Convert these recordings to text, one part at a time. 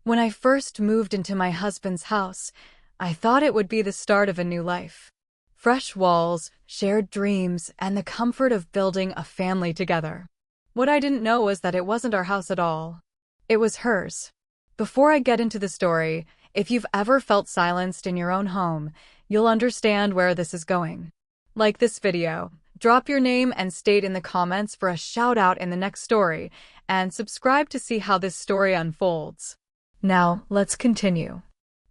When I first moved into my husband's house, I thought it would be the start of a new life. Fresh walls, shared dreams, and the comfort of building a family together. What I didn't know was that it wasn't our house at all. It was hers. Before I get into the story, if you've ever felt silenced in your own home, you'll understand where this is going. Like this video, drop your name and state in the comments for a shout out in the next story, and subscribe to see how this story unfolds. Now, let's continue.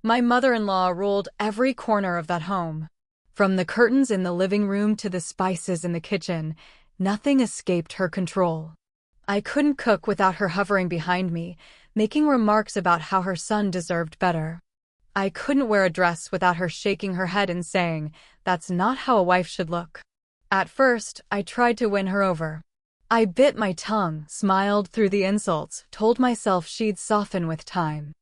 My mother-in-law ruled every corner of that home. From the curtains in the living room to the spices in the kitchen, nothing escaped her control. I couldn't cook without her hovering behind me, making remarks about how her son deserved better. I couldn't wear a dress without her shaking her head and saying, "That's not how a wife should look." At first, I tried to win her over. I bit my tongue, smiled through the insults, told myself she'd soften with time.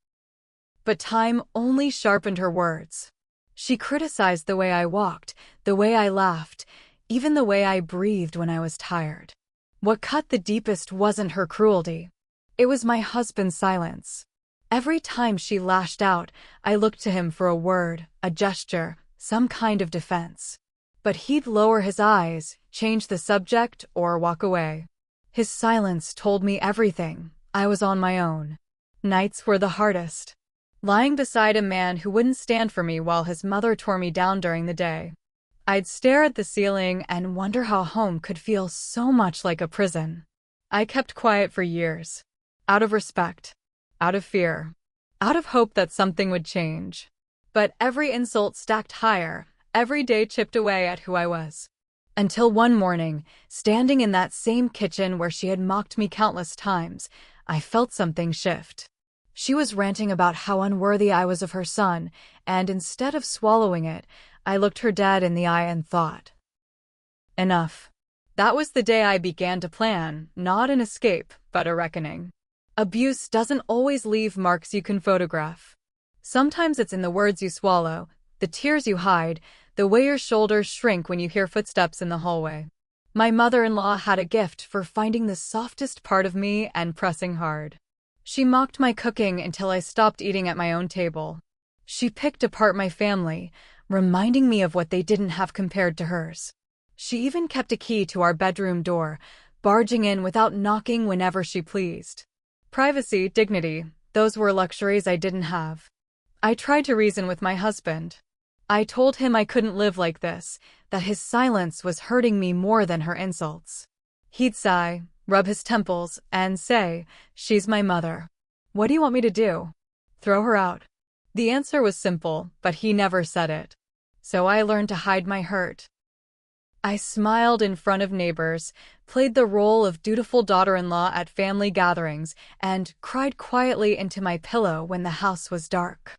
But time only sharpened her words. She criticized the way I walked, the way I laughed, even the way I breathed when I was tired. What cut the deepest wasn't her cruelty. It was my husband's silence. Every time she lashed out, I looked to him for a word, a gesture, some kind of defense. But he'd lower his eyes, change the subject, or walk away. His silence told me everything. I was on my own. Nights were the hardest. Lying beside a man who wouldn't stand for me while his mother tore me down during the day. I'd stare at the ceiling and wonder how home could feel so much like a prison. I kept quiet for years. Out of respect. Out of fear. Out of hope that something would change. But every insult stacked higher, every day chipped away at who I was. Until one morning, standing in that same kitchen where she had mocked me countless times, I felt something shift. She was ranting about how unworthy I was of her son, and instead of swallowing it, I looked her dead in the eye and thought, enough. That was the day I began to plan, not an escape, but a reckoning. Abuse doesn't always leave marks you can photograph. Sometimes it's in the words you swallow, the tears you hide, the way your shoulders shrink when you hear footsteps in the hallway. My mother-in-law had a gift for finding the softest part of me and pressing hard. She mocked my cooking until I stopped eating at my own table. She picked apart my family, reminding me of what they didn't have compared to hers. She even kept a key to our bedroom door, barging in without knocking whenever she pleased. Privacy, dignity, those were luxuries I didn't have. I tried to reason with my husband. I told him I couldn't live like this, that his silence was hurting me more than her insults. He'd sigh, rub his temples, and say, "She's my mother. What do you want me to do? Throw her out?" The answer was simple, but he never said it. So I learned to hide my hurt. I smiled in front of neighbors, played the role of dutiful daughter-in-law at family gatherings, and cried quietly into my pillow when the house was dark.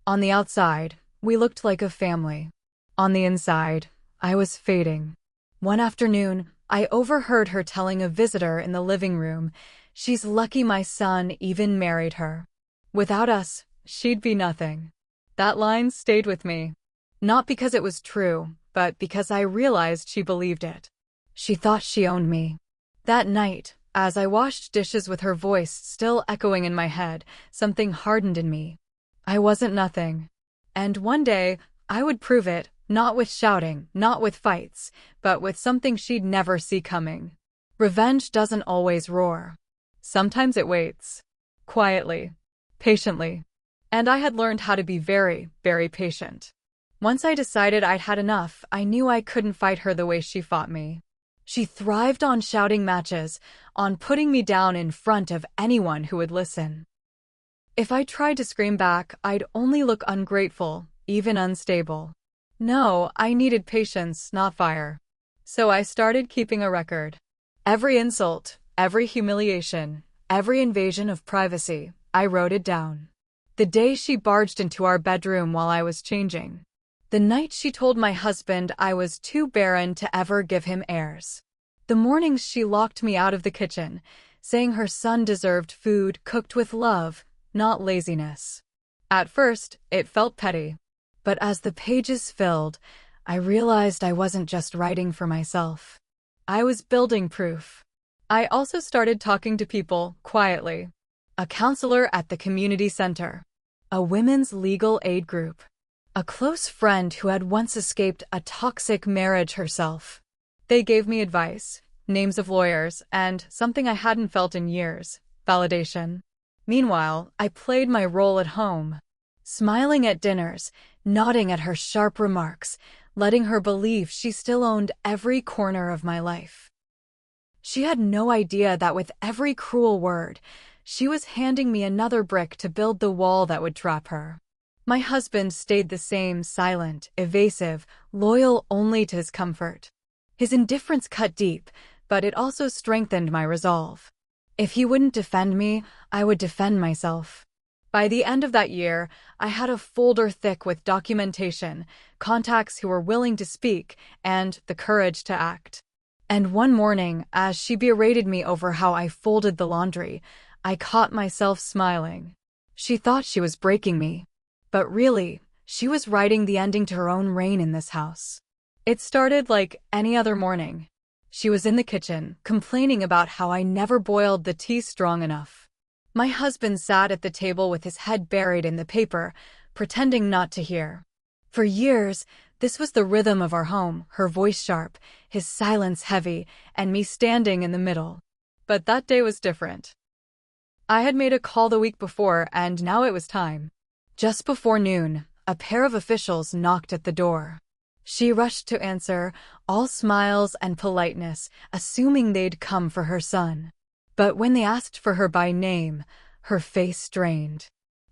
On the outside, we looked like a family. On the inside, I was fading. One afternoon, I overheard her telling a visitor in the living room, "She's lucky my son even married her. Without us, she'd be nothing." That line stayed with me. Not because it was true, but because I realized she believed it. She thought she owned me. That night, as I washed dishes with her voice still echoing in my head, something hardened in me. I wasn't nothing. And one day, I would prove it, not with shouting, not with fights, but with something she'd never see coming. Revenge doesn't always roar. Sometimes it waits. Quietly. Patiently. And I had learned how to be very, very patient. Once I decided I'd had enough, I knew I couldn't fight her the way she fought me. She thrived on shouting matches, on putting me down in front of anyone who would listen. If I tried to scream back, I'd only look ungrateful, even unstable. No, I needed patience, not fire. So I started keeping a record. Every insult, every humiliation, every invasion of privacy, I wrote it down. The day she barged into our bedroom while I was changing. The night she told my husband I was too barren to ever give him heirs. The mornings she locked me out of the kitchen, saying her son deserved food cooked with love, not laziness. At first, it felt petty. But as the pages filled, I realized I wasn't just writing for myself. I was building proof. I also started talking to people, quietly. a counselor at the community center, a women's legal aid group, a close friend who had once escaped a toxic marriage herself. They gave me advice, names of lawyers, and something I hadn't felt in years, validation. Meanwhile, I played my role at home, smiling at dinners, nodding at her sharp remarks, letting her believe she still owned every corner of my life. She had no idea that with every cruel word, she was handing me another brick to build the wall that would trap her. My husband stayed the same, silent, evasive, loyal only to his comfort. His indifference cut deep, but it also strengthened my resolve. If he wouldn't defend me, I would defend myself. By the end of that year, I had a folder thick with documentation, contacts who were willing to speak, and the courage to act. And one morning, as she berated me over how I folded the laundry, I caught myself smiling. She thought she was breaking me. But really, she was writing the ending to her own reign in this house. It started like any other morning. She was in the kitchen, complaining about how I never boiled the tea strong enough. My husband sat at the table with his head buried in the paper, pretending not to hear. For years, this was the rhythm of our home, her voice sharp, his silence heavy, and me standing in the middle. But that day was different. I had made a call the week before, and now it was time. Just before noon, a pair of officials knocked at the door. She rushed to answer, all smiles and politeness, assuming they'd come for her son. But when they asked for her by name, her face strained.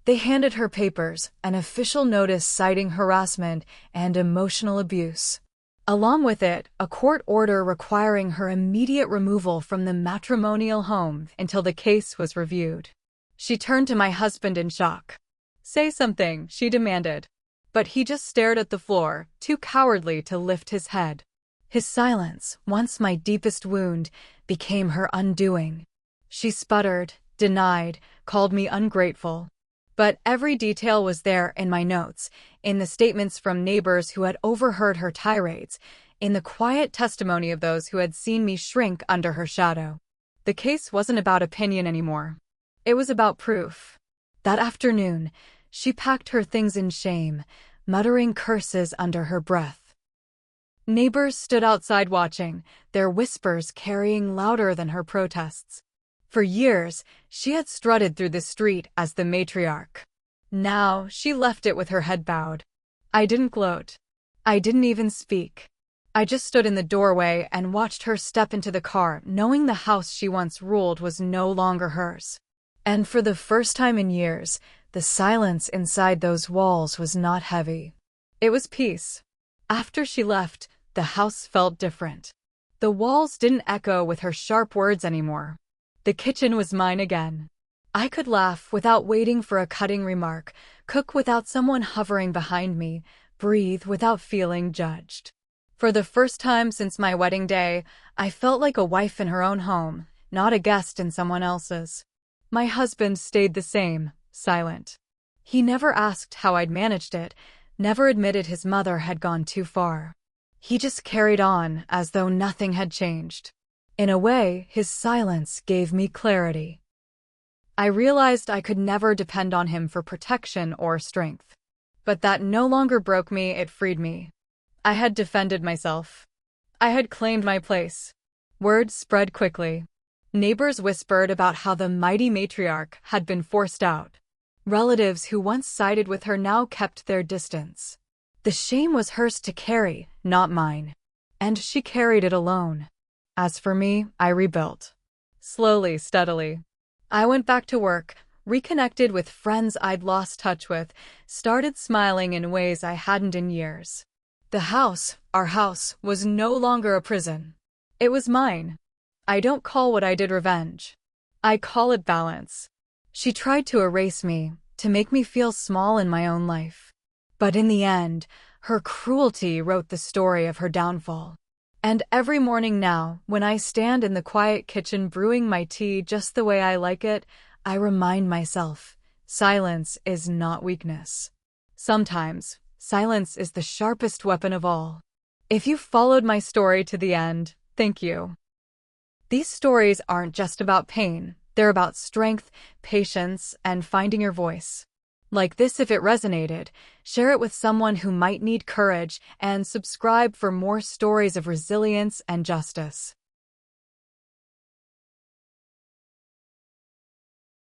They handed her papers, an official notice citing harassment and emotional abuse. Along with it, a court order requiring her immediate removal from the matrimonial home until the case was reviewed. She turned to my husband in shock. "Say something," she demanded. But he just stared at the floor, too cowardly to lift his head. His silence, once my deepest wound, became her undoing. She sputtered, denied, called me ungrateful. But every detail was there in my notes, in the statements from neighbors who had overheard her tirades, in the quiet testimony of those who had seen me shrink under her shadow. The case wasn't about opinion anymore. It was about proof. That afternoon, she packed her things in shame, muttering curses under her breath. Neighbors stood outside watching, their whispers carrying louder than her protests. For years, she had strutted through the street as the matriarch. Now, she left it with her head bowed. I didn't gloat. I didn't even speak. I just stood in the doorway and watched her step into the car, knowing the house she once ruled was no longer hers. And for the first time in years, the silence inside those walls was not heavy. It was peace. After she left, the house felt different. The walls didn't echo with her sharp words anymore. The kitchen was mine again. I could laugh without waiting for a cutting remark, cook without someone hovering behind me, breathe without feeling judged. For the first time since my wedding day, I felt like a wife in her own home, not a guest in someone else's. My husband stayed the same, silent. He never asked how I'd managed it, never admitted his mother had gone too far. He just carried on as though nothing had changed. In a way, his silence gave me clarity. I realized I could never depend on him for protection or strength. But that no longer broke me, it freed me. I had defended myself. I had claimed my place. Word spread quickly. Neighbors whispered about how the mighty matriarch had been forced out. Relatives who once sided with her now kept their distance. The shame was hers to carry, not mine. And she carried it alone. As for me, I rebuilt. Slowly, steadily. I went back to work, reconnected with friends I'd lost touch with, started smiling in ways I hadn't in years. The house, our house, was no longer a prison. It was mine. I don't call what I did revenge. I call it balance. She tried to erase me, to make me feel small in my own life. But in the end, her cruelty wrote the story of her downfall. And every morning now, when I stand in the quiet kitchen brewing my tea just the way I like it, I remind myself, silence is not weakness. Sometimes, silence is the sharpest weapon of all. If you followed my story to the end, thank you. These stories aren't just about pain, They're about strength, patience, and finding your voice. Like this if it resonated, share it with someone who might need courage, and subscribe for more stories of resilience and justice.